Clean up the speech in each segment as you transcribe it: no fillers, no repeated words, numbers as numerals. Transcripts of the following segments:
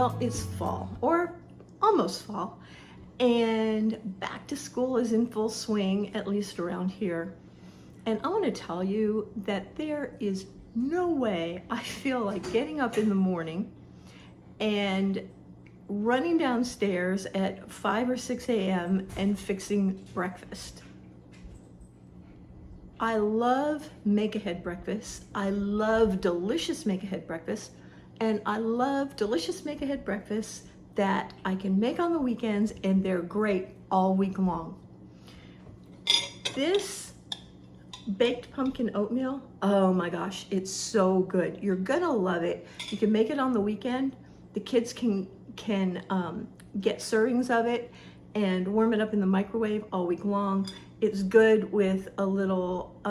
Well, it's fall, or almost fall, and back to school is in full swing, at least around here. And I want to tell you that there is no way I feel like getting up in the morning and running downstairs at 5 or 6 a.m. and fixing breakfast. I love make-ahead breakfast. I love delicious make-ahead breakfast. And I love delicious make-ahead breakfasts that I can make on the weekends, and they're great all week long. This baked pumpkin oatmeal, oh my gosh, it's so good. You're gonna love it. You can make it on the weekend. The kids can get servings of it and warm it up in the microwave all week long. It's good with a little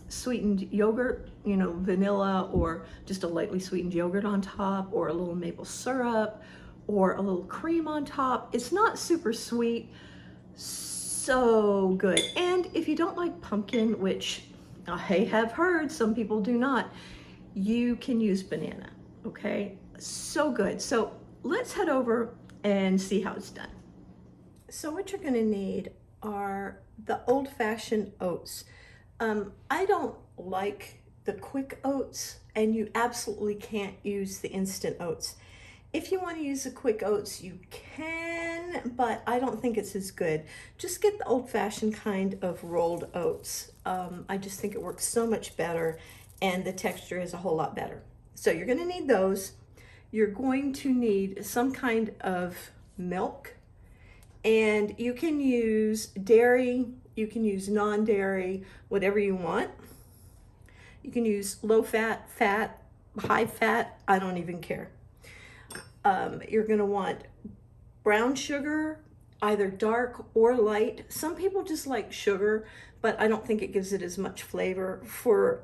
sweetened yogurt, you know, vanilla or just a lightly sweetened yogurt on top, or a little maple syrup, or a little cream on top. It's not super sweet, so good. And if you don't like pumpkin, which I have heard some people do not, you can use banana, okay? So good. So let's head over and see how it's done. So what you're gonna need are the old-fashioned oats. I don't like the quick oats, and you absolutely can't use the instant oats. If you want to use the quick oats, you can, but I don't think it's as good. Just get the old-fashioned kind of rolled oats. I just think it works so much better, and the texture is a whole lot better. So you're going to need those. You're going to need some kind of milk, and you can use dairy, you can use non-dairy, whatever you want. You can use low fat, fat, high fat, I don't even care. You're gonna want brown sugar, either dark or light. Some people just like sugar, but I don't think it gives it as much flavor. For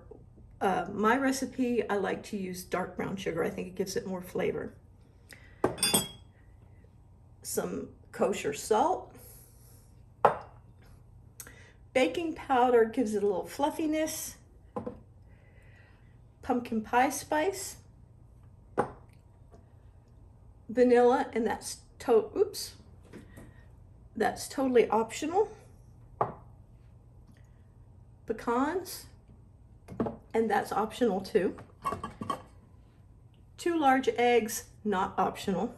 my recipe, I like to use dark brown sugar. I think it gives it more flavor. Some kosher salt. Baking powder gives it a little fluffiness. Pumpkin pie spice. Vanilla, and that's totally optional. Pecans, and that's optional too. 2 large eggs, not optional.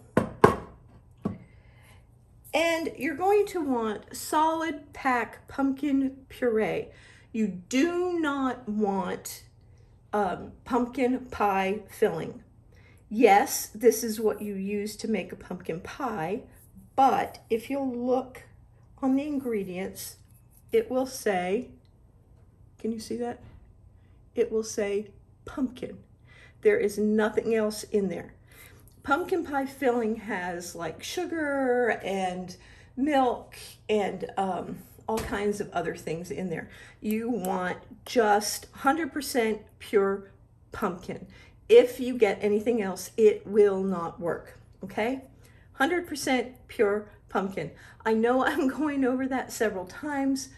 And you're going to want solid pack pumpkin puree. You do not want pumpkin pie filling. Yes, this is what you use to make a pumpkin pie, but if you'll look on the ingredients, it will say, can you see that? It will say pumpkin. There is nothing else in there. Pumpkin pie filling has like sugar and milk and all kinds of other things in there. You want just 100% pure pumpkin. If you get anything else, it will not work, okay? 100% pure pumpkin. I know I'm going over that several times,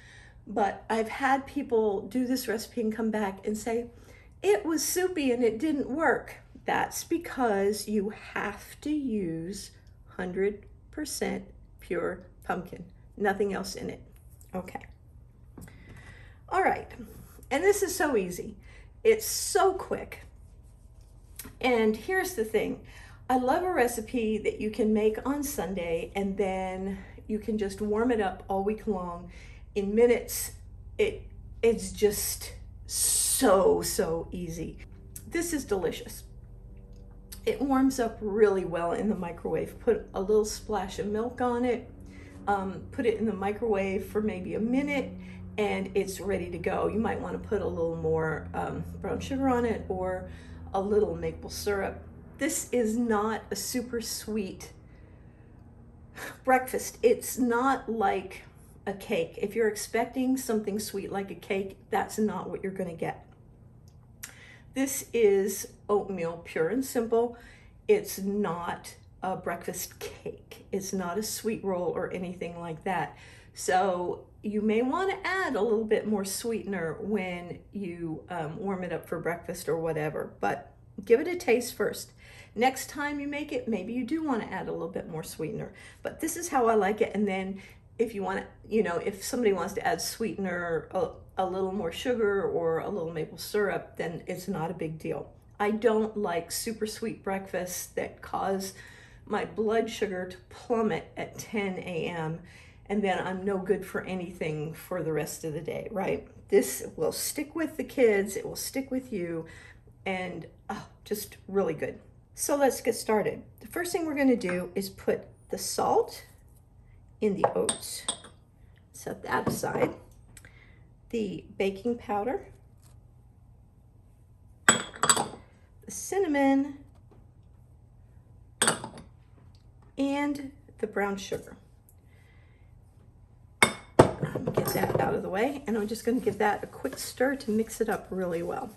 but I've had people do this recipe and come back and say, it was soupy and it didn't work. That's because you have to use 100% pure pumpkin, nothing else in it. Okay. All right. And this is so easy. It's so quick. And here's the thing. I love a recipe that you can make on Sunday, and then you can just warm it up all week long in minutes. It's just so easy. This is delicious. It warms up really well in the microwave. Put a little splash of milk on it, put it in the microwave for maybe a minute, and it's ready to go. You might want to put a little more brown sugar on it, or a little maple syrup. This is not a super sweet breakfast. It's not like a cake. If you're expecting something sweet like a cake, that's not what you're going to get. This is oatmeal, pure and simple. It's not a breakfast cake. It's not a sweet roll or anything like that. So you may want to add a little bit more sweetener when you warm it up for breakfast or whatever, but Give it a taste first. Next time you make it, maybe you do want to add a little bit more sweetener, but this is how I like it. And then if you want to, if somebody wants to add sweetener, a little more sugar or a little maple syrup, then it's not a big deal. I don't like super sweet breakfasts that cause my blood sugar to plummet at 10 a.m. and then I'm no good for anything for the rest of the day, right? This will stick with the kids, it will stick with you, and just really good. So let's get started. The first thing we're going to do is put the salt in the oats. Set that aside. The baking powder, the cinnamon, and the brown sugar. Get that out of the way, and I'm just going to give that a quick stir to mix it up really well.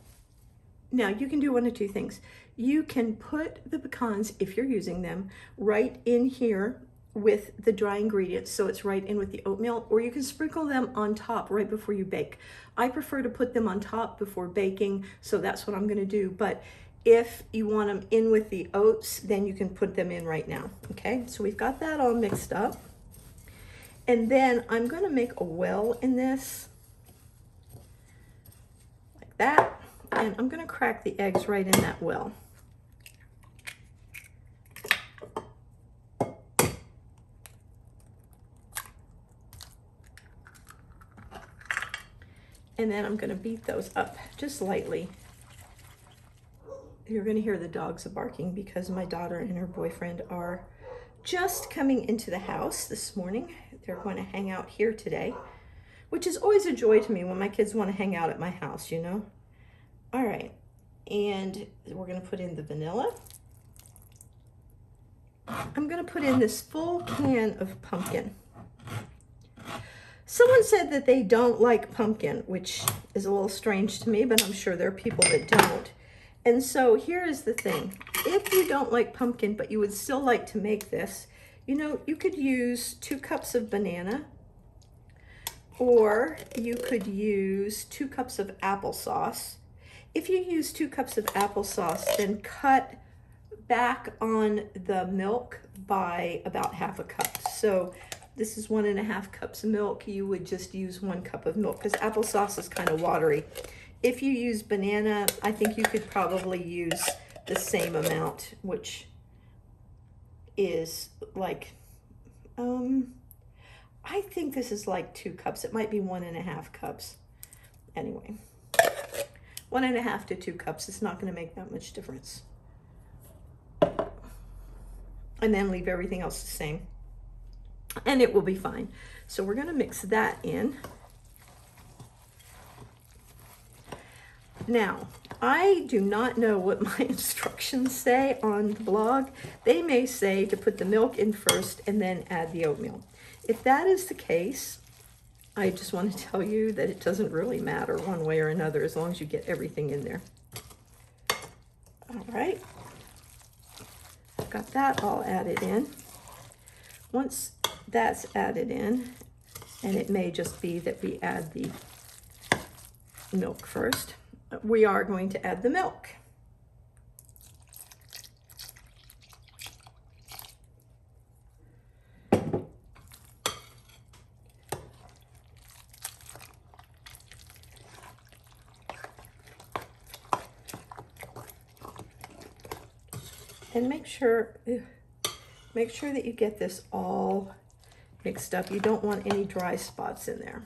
Now you can do one of two things. You can put the pecans, if you're using them, right in here with the dry ingredients, so it's right in with the oatmeal, or you can sprinkle them on top right before you bake. I prefer to put them on top before baking, so that's what I'm going to do. But if you want them in with the oats, then you can put them in right now. Okay, so we've got that all mixed up. And then I'm going to make a well in this, like that. And I'm going to crack the eggs right in that well. And then I'm going to beat those up just lightly. You're going to hear the dogs barking because my daughter and her boyfriend are just coming into the house this morning. They're going to hang out here today, which is always a joy to me when my kids want to hang out at my house, All right, and we're going to put in the vanilla. I'm going to put in this full can of pumpkin. Someone said that they don't like pumpkin, which is a little strange to me, but I'm sure there are people that don't. And so here is the thing. If you don't like pumpkin, but you would still like to make this, you could use 2 cups of banana, or you could use 2 cups of applesauce. If you use 2 cups of applesauce, then cut back on the milk by about half a cup. So this is 1.5 cups of milk. You would just use 1 cup of milk because applesauce is kind of watery. If you use banana, I think you could probably use the same amount, which is like, I think this is like 2 cups. It might be 1.5 cups. Anyway, 1.5 to 2 cups. It's not going to make that much difference. And then leave everything else the same. And it will be fine. So we're going to mix that in. Now, I do not know what my instructions say on the blog. They may say to put the milk in first and then add the oatmeal. If that is the case, I just want to tell you that it doesn't really matter one way or another as long as you get everything in there. All right. Got that all added in. Once that's added in, and it may just be that we add the milk first, we are going to add the milk. And make sure that you get this all mixed up. You don't want any dry spots in there.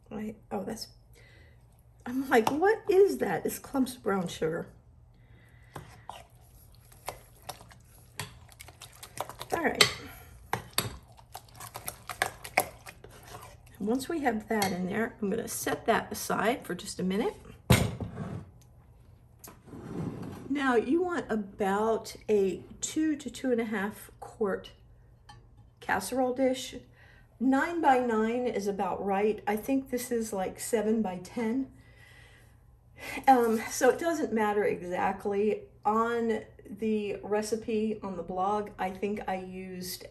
Right? Oh, I'm like, what is that? It's clumps of brown sugar. All right. Once we have that in there, I'm going to set that aside for just a minute. Now you want about a 2 to 2.5 quart casserole dish. 9 by 9 is about right. I think this is like 7 by 10. So it doesn't matter exactly. On the recipe on the blog, I think I used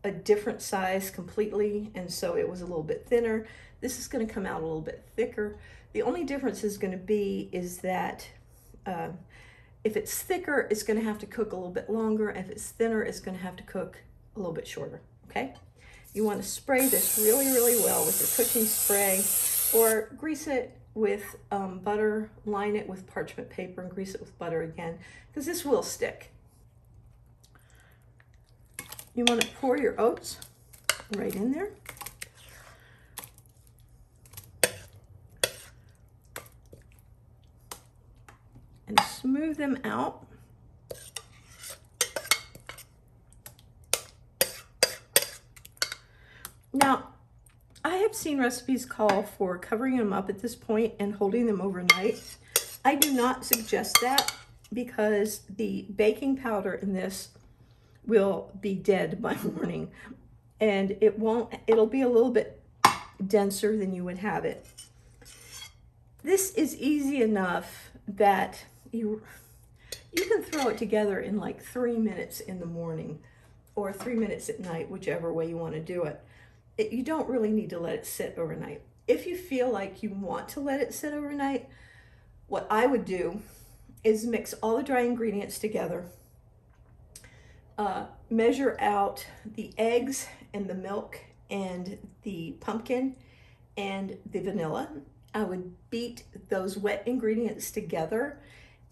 a different size completely, and so it was a little bit thinner. This is going to come out a little bit thicker. The only difference is going to be is that if it's thicker, it's going to have to cook a little bit longer. If it's thinner, it's going to have to cook a little bit shorter, okay? You want to spray this really, really well with your cooking spray, or grease it with butter, line it with parchment paper and grease it with butter again, because this will stick. You want to pour your oats right in there. And smooth them out. Now, I have seen recipes call for covering them up at this point and holding them overnight. I do not suggest that because the baking powder in this will be dead by morning, and it'll be a little bit denser than you would have it. This is easy enough that you can throw it together in like 3 minutes in the morning or 3 minutes at night, whichever way you want to do it. You don't really need to let it sit overnight. If you feel like you want to let it sit overnight, what I would do is mix all the dry ingredients together, measure out the eggs and the milk and the pumpkin and the vanilla. I would beat those wet ingredients together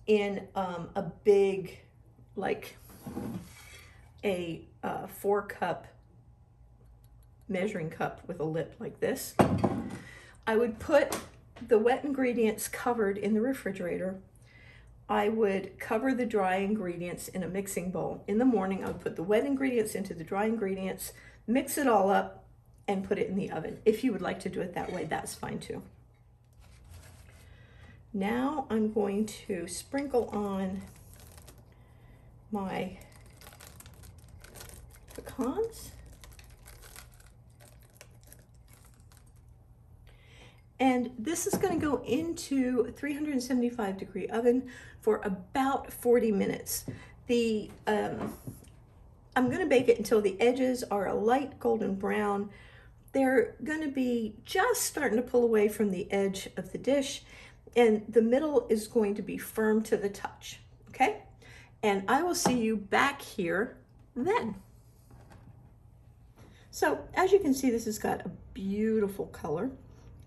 in a big, like a 4-cup measuring cup with a lip like this. I would put the wet ingredients covered in the refrigerator. I would cover the dry ingredients in a mixing bowl. In the morning, I would put the wet ingredients into the dry ingredients, mix it all up, and put it in the oven. If you would like to do it that way, that's fine too. Now I'm going to sprinkle on my pecans. And this is going to go into a 375-degree oven for about 40 minutes. I'm going to bake it until the edges are a light golden brown. They're going to be just starting to pull away from the edge of the dish, and the middle is going to be firm to the touch, okay? And I will see you back here then. So as you can see, this has got a beautiful color.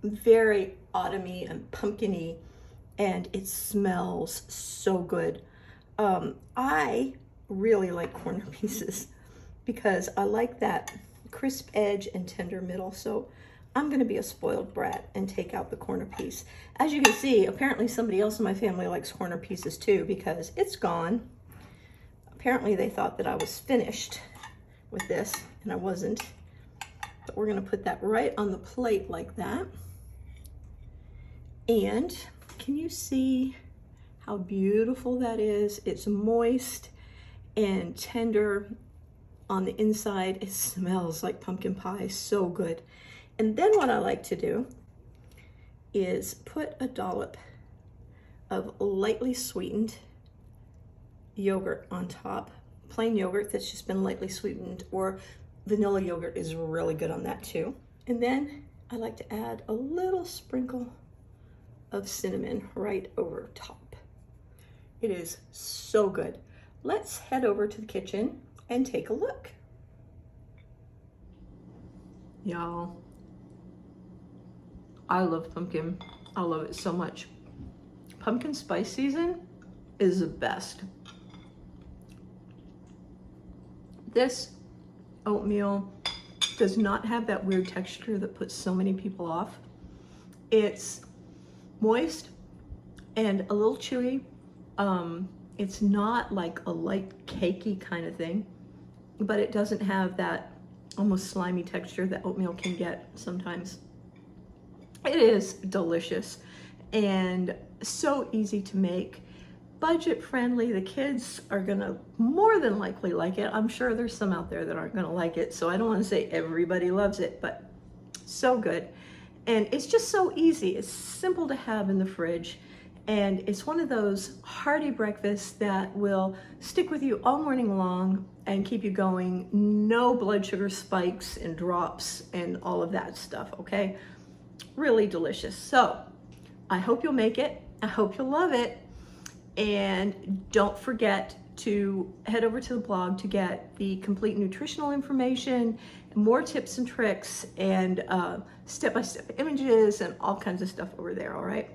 Very autumny and pumpkiny, and it smells so good. I really like corner pieces because I like that crisp edge and tender middle, so I'm going to be a spoiled brat and take out the corner piece. As you can see, apparently somebody else in my family likes corner pieces too because it's gone. Apparently they thought that I was finished with this, and I wasn't. But we're going to put that right on the plate like that. And can you see how beautiful that is? It's moist and tender on the inside. It smells like pumpkin pie, so good. And then what I like to do is put a dollop of lightly sweetened yogurt on top. Plain yogurt that's just been lightly sweetened, or vanilla yogurt is really good on that too. And then I like to add a little sprinkle of cinnamon right over top. It is so good. Let's head over to the kitchen and take a look. Y'all, I love pumpkin. I love it so much. Pumpkin spice season is the best. This oatmeal does not have that weird texture that puts so many people off. It's moist and a little chewy. It's not like a light cakey kind of thing, but it doesn't have that almost slimy texture that oatmeal can get sometimes. It is delicious and so easy to make, budget friendly. The kids are gonna more than likely like it. I'm sure there's some out there that aren't gonna like it, so I don't want to say everybody loves it, but so good. And it's just so easy. It's simple to have in the fridge, And it's one of those hearty breakfasts that will stick with you all morning long and keep you going. No blood sugar spikes and drops and all of that stuff, okay? Really delicious. So I hope you'll make it. I hope you'll love it. And don't forget to head over to the blog to get the complete nutritional information, more tips and tricks, and step-by-step images and all kinds of stuff over there, all right?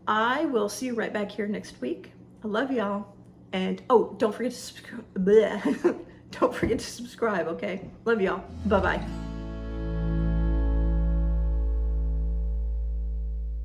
I will see you right back here next week. I love y'all. And oh, don't forget to subscribe. Don't forget to subscribe, okay? Love y'all. Bye-bye.